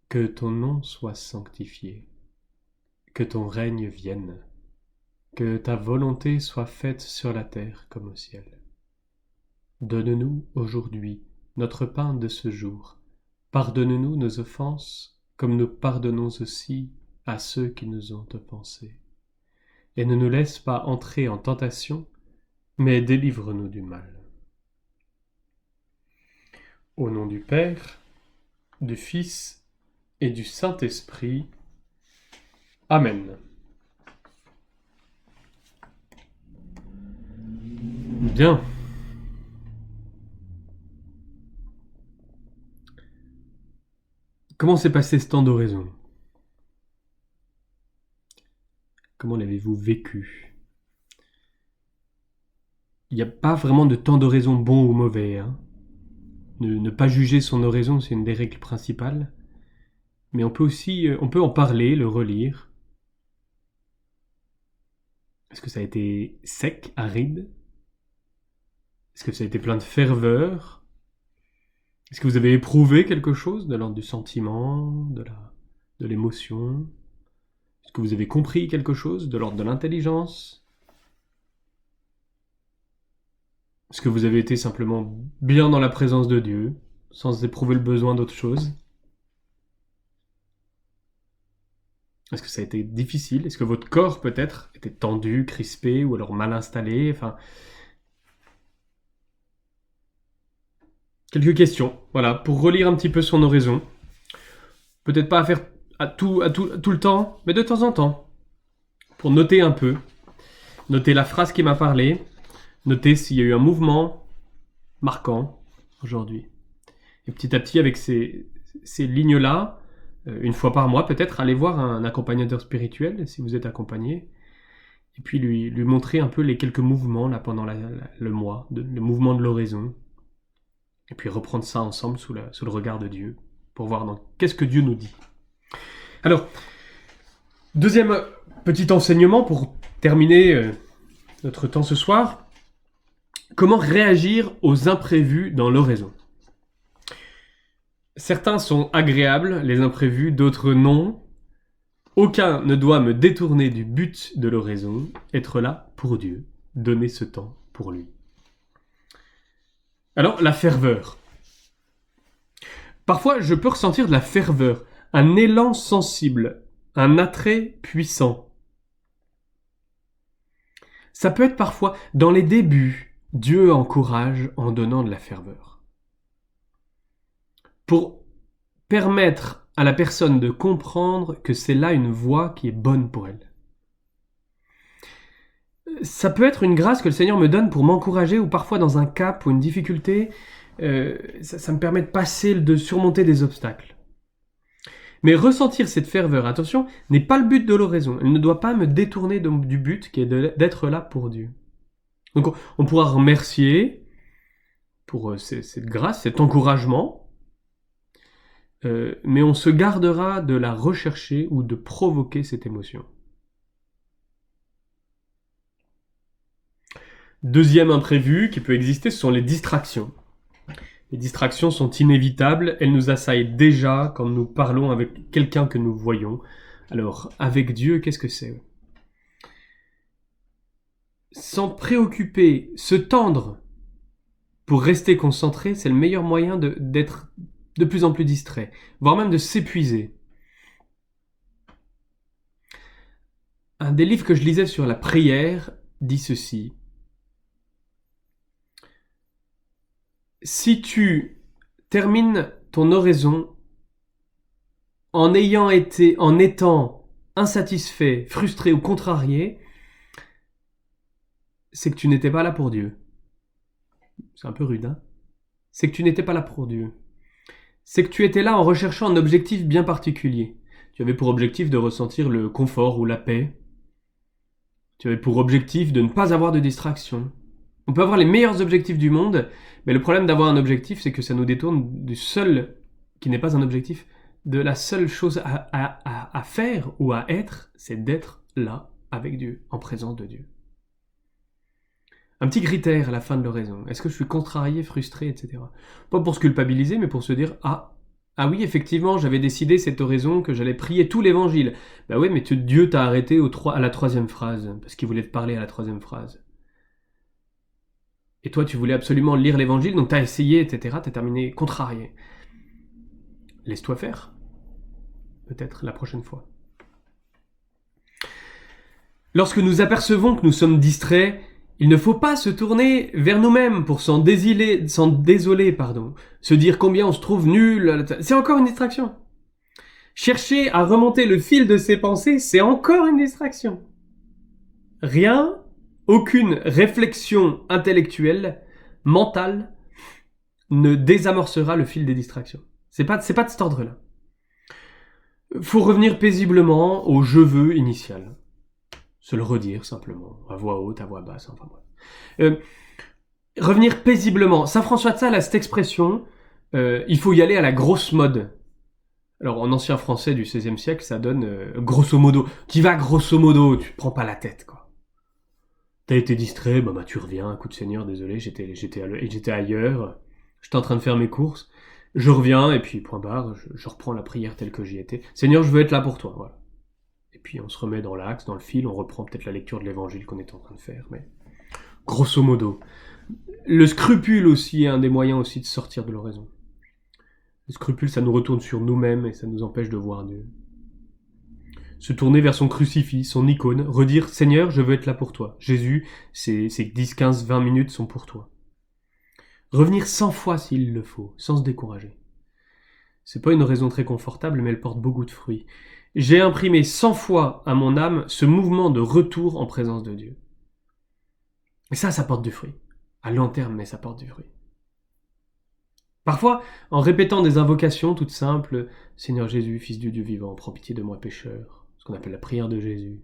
que ton nom soit sanctifié, que ton règne vienne, que ta volonté soit faite sur la terre comme au ciel. Donne-nous aujourd'hui notre pain de ce jour. Pardonne-nous nos offenses, comme nous pardonnons aussi à ceux qui nous ont offensés. Et ne nous laisse pas entrer en tentation, mais délivre-nous du mal. Au nom du Père, du Fils et du Saint-Esprit. Amen. Bien. Comment s'est passé ce temps d'oraison? Comment l'avez-vous vécu? Il n'y a pas vraiment de temps d'oraison bon ou mauvais. Ne pas juger son oraison, c'est une des règles principales. Mais on peut en parler, le relire. Est-ce que ça a été sec, aride? Est-ce que ça a été plein de ferveur? Est-ce que vous avez éprouvé quelque chose de l'ordre du sentiment, de l'émotion? Est-ce que vous avez compris quelque chose de l'ordre de l'intelligence? Est-ce que vous avez été simplement bien dans la présence de Dieu, sans éprouver le besoin d'autre chose? Est-ce que ça a été difficile? Est-ce que votre corps, peut-être, était tendu, crispé, ou alors mal installé? Quelques questions, voilà, pour relire un petit peu son oraison. Peut-être pas à faire tout le temps, mais de temps en temps. Pour noter un peu. Noter la phrase qui m'a parlé. Noter s'il y a eu un mouvement marquant aujourd'hui. Et petit à petit, avec ces lignes-là, une fois par mois peut-être, aller voir un accompagnateur spirituel, si vous êtes accompagné, et puis lui montrer un peu les quelques mouvements là, pendant le mois, le mouvement de l'oraison. Et puis reprendre ça ensemble sous le regard de Dieu, pour voir qu'est-ce que Dieu nous dit. Alors, deuxième petit enseignement pour terminer notre temps ce soir. Comment réagir aux imprévus dans l'oraison? Certains sont agréables, les imprévus, d'autres non. Aucun ne doit me détourner du but de l'oraison, être là pour Dieu, donner ce temps pour lui. Alors, la ferveur. Parfois, je peux ressentir de la ferveur, un élan sensible, un attrait puissant. Ça peut être parfois, dans les débuts, Dieu encourage en donnant de la ferveur. Pour permettre à la personne de comprendre que c'est là une voie qui est bonne pour elle. Ça peut être une grâce que le Seigneur me donne pour m'encourager ou parfois dans un cap ou une difficulté, ça me permet de surmonter des obstacles. Mais ressentir cette ferveur, attention, n'est pas le but de l'oraison. Elle ne doit pas me détourner du but qui est d'être là pour Dieu. Donc on pourra remercier pour cette grâce, cet encouragement, mais on se gardera de la rechercher ou de provoquer cette émotion. Deuxième imprévu qui peut exister, ce sont les distractions. Les distractions sont inévitables, elles nous assaillent déjà quand nous parlons avec quelqu'un que nous voyons. Alors, avec Dieu, qu'est-ce que c'est? S'en préoccuper, se tendre pour rester concentré, c'est le meilleur moyen d'être de plus en plus distrait, voire même de s'épuiser. Un des livres que je lisais sur la prière dit ceci. Si tu termines ton oraison en étant insatisfait, frustré ou contrarié, c'est que tu n'étais pas là pour Dieu. C'est un peu rude, hein? C'est que tu n'étais pas là pour Dieu. C'est que tu étais là en recherchant un objectif bien particulier. Tu avais pour objectif de ressentir le confort ou la paix. Tu avais pour objectif de ne pas avoir de distraction. On peut avoir les meilleurs objectifs du monde, mais le problème d'avoir un objectif, c'est que ça nous détourne du seul, qui n'est pas un objectif, de la seule chose à faire ou à être, c'est d'être là avec Dieu, en présence de Dieu. Un petit critère à la fin de l'oraison. Est-ce que je suis contrarié, frustré, etc. Pas pour se culpabiliser, mais pour se dire, ah oui, effectivement, j'avais décidé cette oraison que j'allais prier tout l'évangile. Bah oui, mais Dieu t'a arrêté à la 3e phrase, parce qu'il voulait te parler à la 3e phrase. Et toi, tu voulais absolument lire l'évangile, donc t'as essayé, etc. T'as terminé contrarié. Laisse-toi faire. Peut-être la prochaine fois. Lorsque nous apercevons que nous sommes distraits, il ne faut pas se tourner vers nous-mêmes pour s'en désoler, se dire combien on se trouve nul. C'est encore une distraction. Chercher à remonter le fil de ses pensées, c'est encore une distraction. Rien, aucune réflexion intellectuelle, mentale, ne désamorcera le fil des distractions. C'est pas de cet ordre-là. Faut revenir paisiblement au « je veux » initial. Se le redire simplement, à voix haute, à voix basse, enfin bref. Revenir paisiblement. Saint François de Sales a cette expression, il faut y aller à la grosse mode. Alors en ancien français du XVIe siècle, ça donne grosso modo. Tu vas grosso modo, tu te prends pas la tête, quoi. T'as été distrait, bah tu reviens, écoute Seigneur, désolé, j'étais ailleurs, j'étais en train de faire mes courses, je reviens, et puis point barre, je reprends la prière telle que j'y étais. Seigneur, je veux être là pour toi, voilà. Et puis on se remet dans l'axe, dans le fil, on reprend peut-être la lecture de l'évangile qu'on est en train de faire, mais grosso modo. Le scrupule aussi est un des moyens aussi de sortir de l'oraison. Le scrupule, ça nous retourne sur nous-mêmes et ça nous empêche de voir Dieu. Se tourner vers son crucifix, son icône, redire « Seigneur, je veux être là pour toi. Jésus, ces 10, 15, 20 minutes sont pour toi. » Revenir 100 fois s'il le faut, sans se décourager. C'est pas une raison très confortable, mais elle porte beaucoup de fruits. J'ai imprimé 100 fois à mon âme ce mouvement de retour en présence de Dieu. Et ça porte du fruit. À long terme, mais ça porte du fruit. Parfois, en répétant des invocations toutes simples, « Seigneur Jésus, Fils du Dieu vivant, prends pitié de moi pécheur », ce qu'on appelle la prière de Jésus.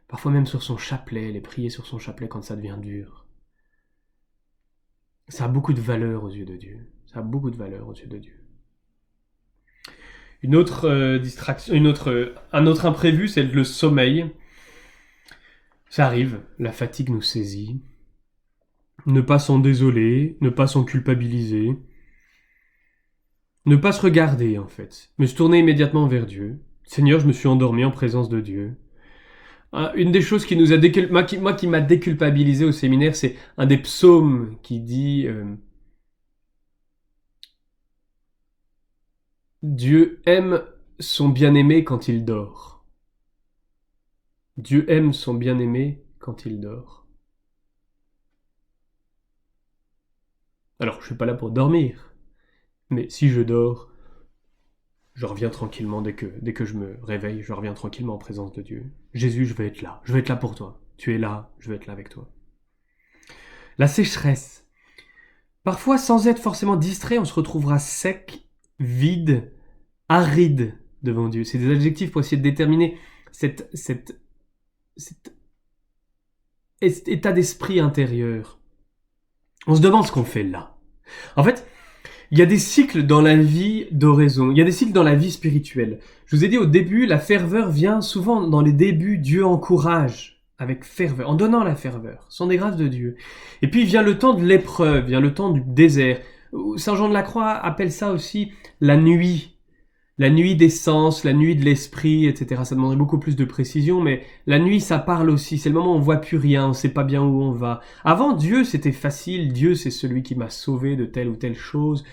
Parfois même sur son chapelet, les prier sur son chapelet quand ça devient dur. ça a beaucoup de valeur aux yeux de Dieu. Ça a beaucoup de valeur aux yeux de Dieu. Une autre distraction, un autre imprévu, c'est le sommeil. Ça arrive, la fatigue nous saisit. Ne pas s'en désoler, ne pas s'en culpabiliser. Ne pas se regarder, en fait, mais se tourner immédiatement vers Dieu. Seigneur, je me suis endormi en présence de Dieu. Une des choses qui nous a qui m'a déculpabilisé au séminaire, c'est un des psaumes qui dit Dieu aime son bien-aimé quand il dort. Dieu aime son bien-aimé quand il dort. Alors, je suis pas là pour dormir, mais si je dors, je reviens tranquillement dès que je me réveille, je reviens tranquillement en présence de Dieu. Jésus, je vais être là pour toi. Tu es là, je vais être là avec toi. La sécheresse. Parfois, sans être forcément distrait, on se retrouvera sec, vide, aride devant Dieu. C'est des adjectifs pour essayer de déterminer cet état d'esprit intérieur. On se demande ce qu'on fait là. En fait, il y a des cycles dans la vie d'oraison, il y a des cycles dans la vie spirituelle. Je vous ai dit au début, la ferveur vient souvent dans les débuts, Dieu encourage avec ferveur, en donnant la ferveur, ce sont des grâces de Dieu. Et puis vient le temps de l'épreuve, vient le temps du désert. Saint Jean de la Croix appelle ça aussi la nuit des sens, la nuit de l'esprit, etc. Ça demanderait beaucoup plus de précision, mais la nuit, ça parle aussi. C'est le moment où on voit plus rien, on sait pas bien où on va. Avant, Dieu, c'était facile. Dieu, c'est celui qui m'a sauvé de telle ou telle chose.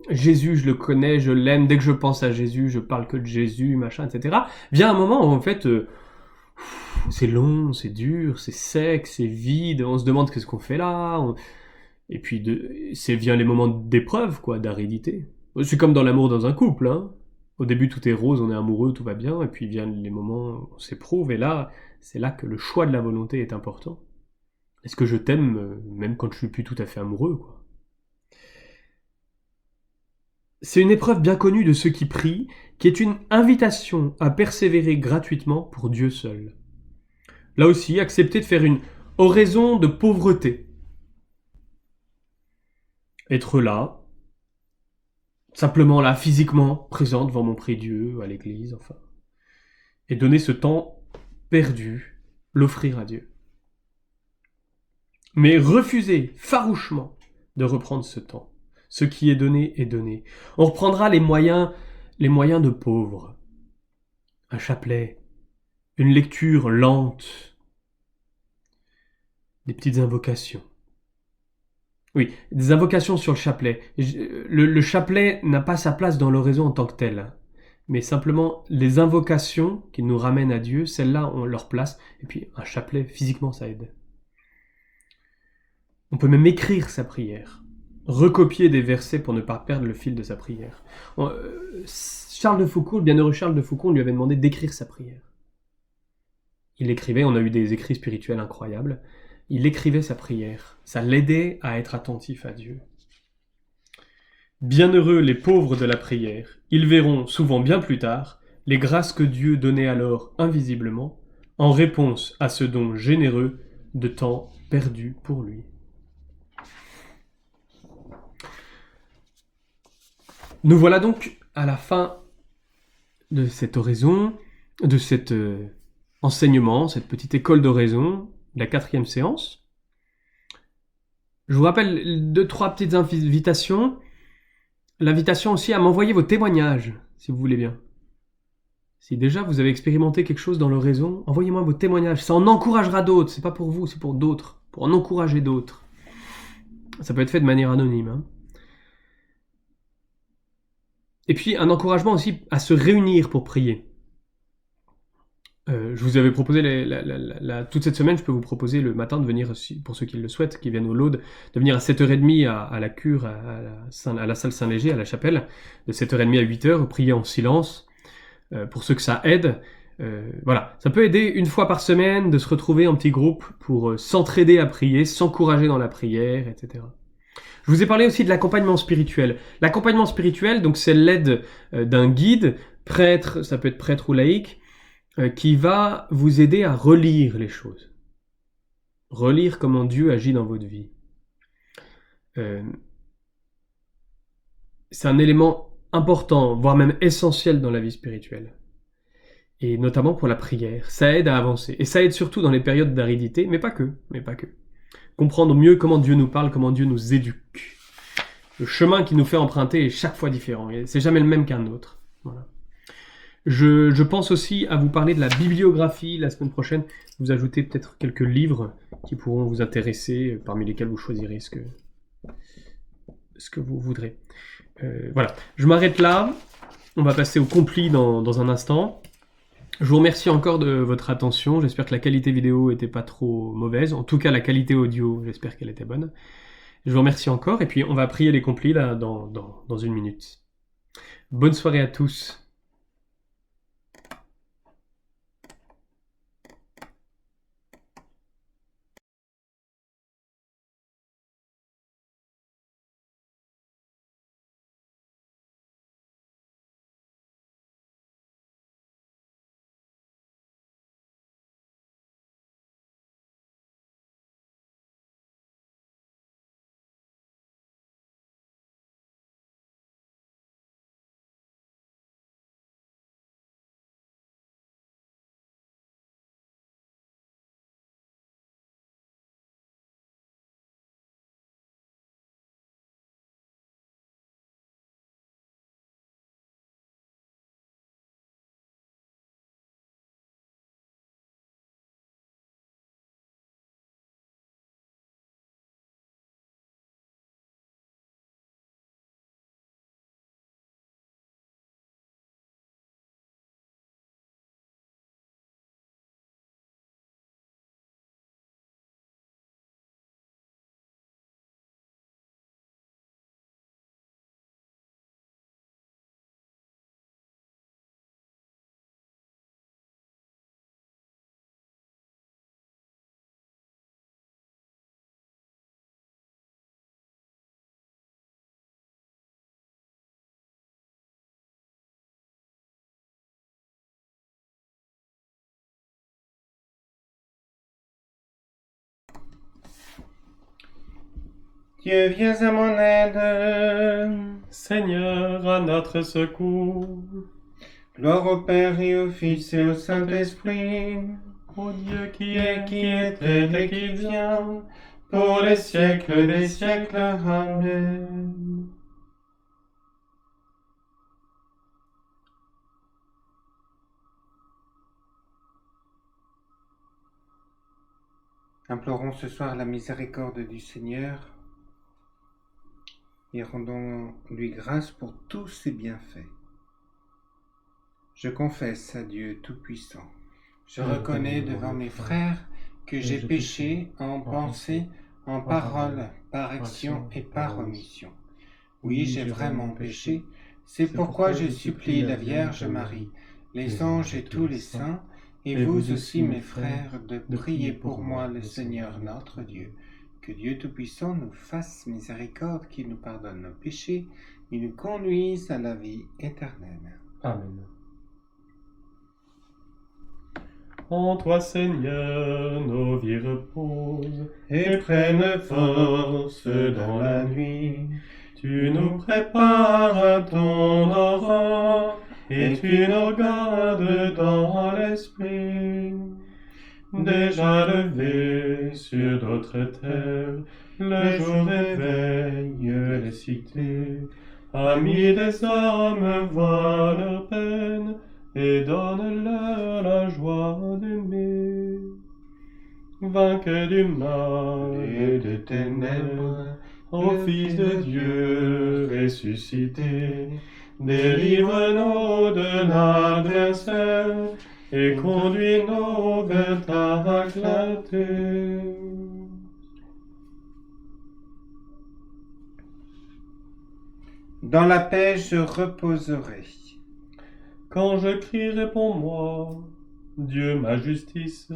Jésus, je le connais, je l'aime. Dès que je pense à Jésus, je parle que de Jésus, machin, etc. Vient un moment où, en fait, c'est long, c'est dur, c'est sec, c'est vide. On se demande qu'est-ce qu'on fait là. Et puis, vient les moments d'épreuve, quoi, d'aridité. C'est comme dans l'amour dans un couple, hein. Au début, tout est rose, on est amoureux, tout va bien, et puis viennent les moments où on s'éprouve, et là, c'est là que le choix de la volonté est important. Est-ce que je t'aime, même quand je suis plus tout à fait amoureux, quoi? C'est une épreuve bien connue de ceux qui prient, qui est une invitation à persévérer gratuitement pour Dieu seul. Là aussi, accepter de faire une oraison de pauvreté. Être là, simplement là, physiquement, présent devant mon prie-Dieu, à l'église, enfin. Et donner ce temps perdu, l'offrir à Dieu. Mais refuser farouchement de reprendre ce temps. Ce qui est donné est donné. On reprendra les moyens de pauvres. Un chapelet, une lecture lente, des petites invocations. Oui, des invocations sur le chapelet. Le chapelet n'a pas sa place dans l'oraison en tant que tel. Mais simplement, les invocations qui nous ramènent à Dieu, celles-là ont leur place. Et puis, un chapelet, physiquement, ça aide. On peut même écrire sa prière. Recopier des versets pour ne pas perdre le fil de sa prière. Charles de Foucault, le bienheureux Charles de Foucault, on lui avait demandé d'écrire sa prière. Il écrivait, on a eu des écrits spirituels incroyables. Il écrivait sa prière. Ça l'aidait à être attentif à Dieu. Bienheureux les pauvres de la prière, ils verront, souvent bien plus tard, les grâces que Dieu donnait alors invisiblement, en réponse à ce don généreux de temps perdu pour lui. Nous voilà donc à la fin de cette oraison, de cet enseignement, cette petite école d'oraison, la 4e séance. Je vous rappelle 2-3 petites invitations. L'invitation aussi à m'envoyer vos témoignages, si vous voulez bien. Si déjà vous avez expérimenté quelque chose dans l'oraison, envoyez-moi vos témoignages. Ça en encouragera d'autres. C'est pas pour vous, c'est pour d'autres. Pour en encourager d'autres. Ça peut être fait de manière anonyme, hein. Et puis un encouragement aussi à se réunir pour prier. Je vous avais proposé toute cette semaine, je peux vous proposer le matin de venir, pour ceux qui le souhaitent, qui viennent au Laude, de venir à 7h30 à la cure, à la salle Saint-Léger, à la chapelle, de 7h30 à 8h, prier en silence, pour ceux que ça aide. Voilà, ça peut aider une fois par semaine de se retrouver en petit groupe pour s'entraider à prier, s'encourager dans la prière, etc. Je vous ai parlé aussi de l'accompagnement spirituel. L'accompagnement spirituel, donc c'est l'aide d'un guide, prêtre, ça peut être prêtre ou laïque, qui va vous aider à relire les choses. Relire comment Dieu agit dans votre vie. C'est un élément important, voire même essentiel dans la vie spirituelle. Et notamment pour la prière. Ça aide à avancer. Et ça aide surtout dans les périodes d'aridité, mais pas que. Comprendre mieux comment Dieu nous parle, comment Dieu nous éduque. Le chemin qu'il nous fait emprunter est chaque fois différent. C'est jamais le même qu'un autre. Voilà. Je pense aussi à vous parler de la bibliographie la semaine prochaine. Vous ajoutez peut-être quelques livres qui pourront vous intéresser, parmi lesquels vous choisirez ce que vous voudrez. Voilà, je m'arrête là. On va passer au compli dans un instant. Je vous remercie encore de votre attention. J'espère que la qualité vidéo était pas trop mauvaise. En tout cas, la qualité audio, j'espère qu'elle était bonne. Je vous remercie encore et puis on va prier les complis là dans une minute. Bonne soirée à tous. Dieu, viens à mon aide. Seigneur, à notre secours. Gloire au Père et au Fils et au Saint-Esprit. Ô Dieu qui était et qui vient, pour les siècles des siècles. Amen. Implorons ce soir la miséricorde du Seigneur et rendons-lui grâce pour tous ses bienfaits. Je confesse à Dieu Tout-Puissant. Je reconnais devant mes frères que j'ai péché en pensée, en parole, par action et par omission. Oui, j'ai vraiment péché. C'est pourquoi je supplie la Vierge Marie, les anges et tous les saints, et vous aussi, mes frères, de prier pour moi le Seigneur notre Dieu. Que Dieu Tout-Puissant nous fasse miséricorde, qu'il nous pardonne nos péchés et nous conduise à la vie éternelle. Amen. En toi, Seigneur, nos vies reposent Et prennent force dans la nuit. Tu nous prépares à ton aurore et tu nous gardes dans l'esprit. Déjà levé sur d'autres terres, le jour réveille les cités. Amis des hommes, vois leur peine et donne-leur la joie d'aimer. Vainqueur du mal et des ténèbres, ô Fils de Dieu ressuscité, délivre-nous de l'adversaire et conduis-nous vers ta clarté. Dans la paix je reposerai. Quand je crie, réponds-moi, Dieu ma justice.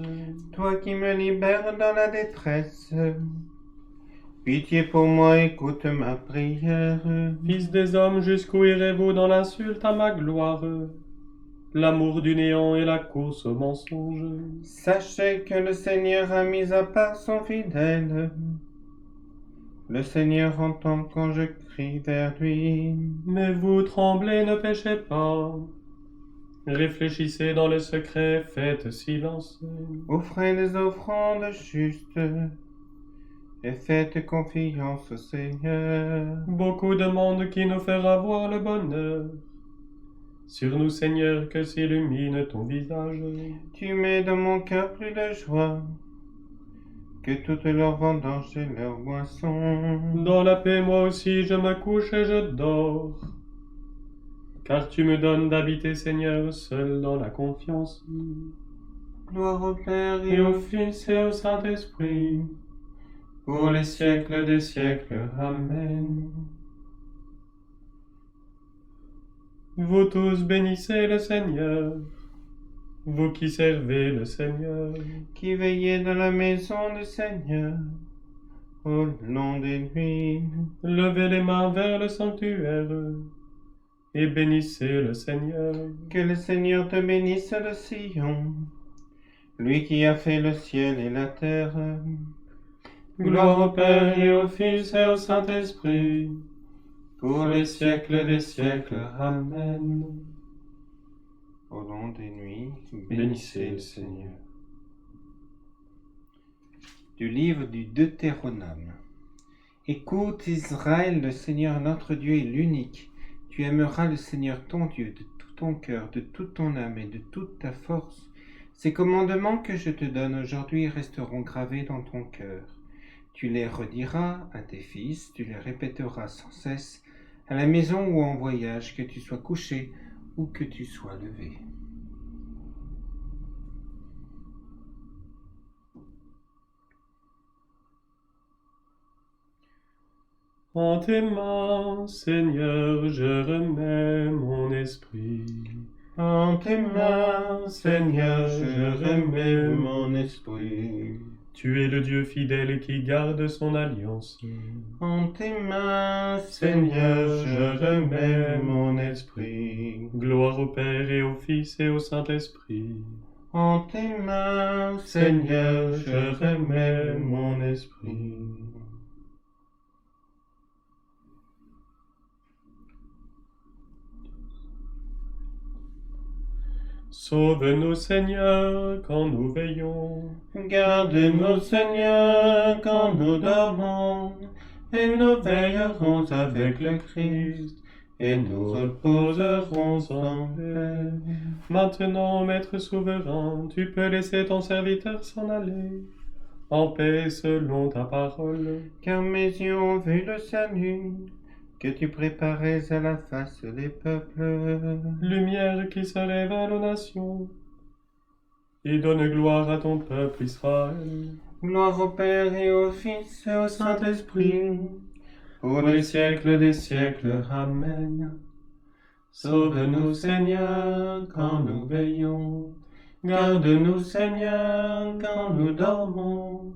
Toi qui me libères dans la détresse, pitié pour moi, écoute ma prière. Fils des hommes, jusqu'où irez-vous dans l'insulte à ma gloire? L'amour du néant et la course au mensonge. Sachez que le Seigneur a mis à part son fidèle. Le Seigneur entend quand je crie vers lui. Mais vous tremblez, ne péchez pas. Réfléchissez dans le secret, faites silence. Offrez des offrandes justes et faites confiance au Seigneur. Beaucoup demandent qui nous fera voir le bonheur. Sur nous, Seigneur, que s'illumine ton visage. Tu mets dans mon cœur plus de joie que toutes leurs vendanges et leurs boissons. Dans la paix, moi aussi, je me couche et je dors. Car tu me donnes d'habiter, Seigneur, seul dans la confiance. Gloire au Père Et au Fils et au Saint-Esprit, pour les siècles des siècles. Amen. Vous tous bénissez le Seigneur, vous qui servez le Seigneur. qui veillez dans la maison du Seigneur au long des nuits. Levez les mains vers le sanctuaire et bénissez le Seigneur. Que le Seigneur te bénisse de Sion, lui qui a fait le ciel et la terre. Gloire au Père et au Fils et au Saint-Esprit, pour les siècles des siècles. Amen. Au long des nuits, Bénissez le Seigneur. Du livre du Deutéronome. Écoute Israël, le Seigneur notre Dieu est l'unique. Tu aimeras le Seigneur ton Dieu de tout ton cœur, de toute ton âme et de toute ta force. Ces commandements que je te donne aujourd'hui resteront gravés dans ton cœur. Tu les rediras à tes fils, tu les répéteras sans cesse, à la maison ou en voyage, que tu sois couché ou que tu sois levé. En tes mains, Seigneur, je remets mon esprit. En tes mains, Seigneur, je remets mon esprit. Tu es le Dieu fidèle qui garde son alliance. En tes mains, Seigneur, je remets mon esprit. Gloire au Père et au Fils et au Saint-Esprit. En tes mains, Seigneur, je remets mon esprit. Sauve-nous, Seigneur, quand nous veillons. Garde-nous, Seigneur, quand nous dormons, et nous veillerons avec le Christ, et nous reposerons en paix. Maintenant, Maître souverain, tu peux laisser ton serviteur s'en aller, en paix selon ta parole. Car mes yeux ont vu le salut, que tu préparais à la face des peuples. Lumière qui se révèle aux nations, et donne gloire à ton peuple Israël. Gloire au Père et au Fils et au Saint-Esprit, pour les siècles des siècles. Amen. Sauve-nous, Seigneur, quand nous veillons. Garde-nous, Seigneur, quand nous dormons.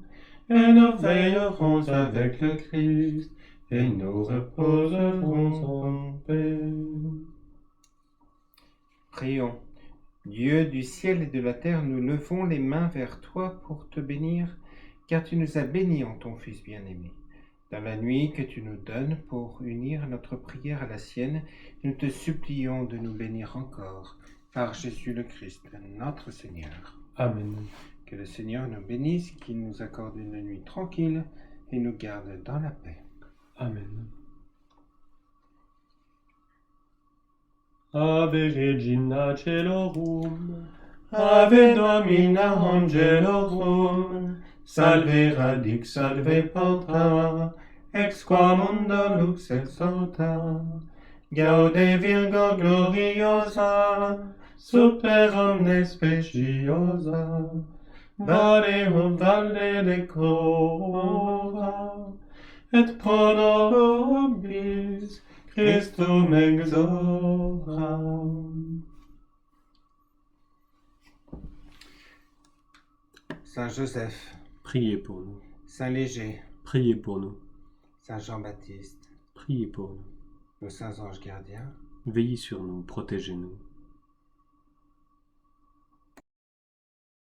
Et nous veillerons avec le Christ, et nous reposerons en paix. Prions. Dieu du ciel et de la terre, nous levons les mains vers toi pour te bénir, car tu nous as bénis en ton Fils bien-aimé. Dans la nuit que tu nous donnes pour unir notre prière à la sienne, nous te supplions de nous bénir encore, par Jésus le Christ, notre Seigneur. Amen. Que le Seigneur nous bénisse, qu'il nous accorde une nuit tranquille et nous garde dans la paix. Amen. Ave Regina Celorum, Ave Domina Angelorum, salve radix, salve porta, ex qua mundo lux exalta, gaude Virgo gloriosa, super omnes speciosa, vale valle decora, et pro nobis Christum exora. Saint Joseph, priez pour nous. Saint Léger, Priez pour nous. Saint Jean-Baptiste, Priez pour nous. nos saints anges gardiens, Veillez sur nous, protégez-nous.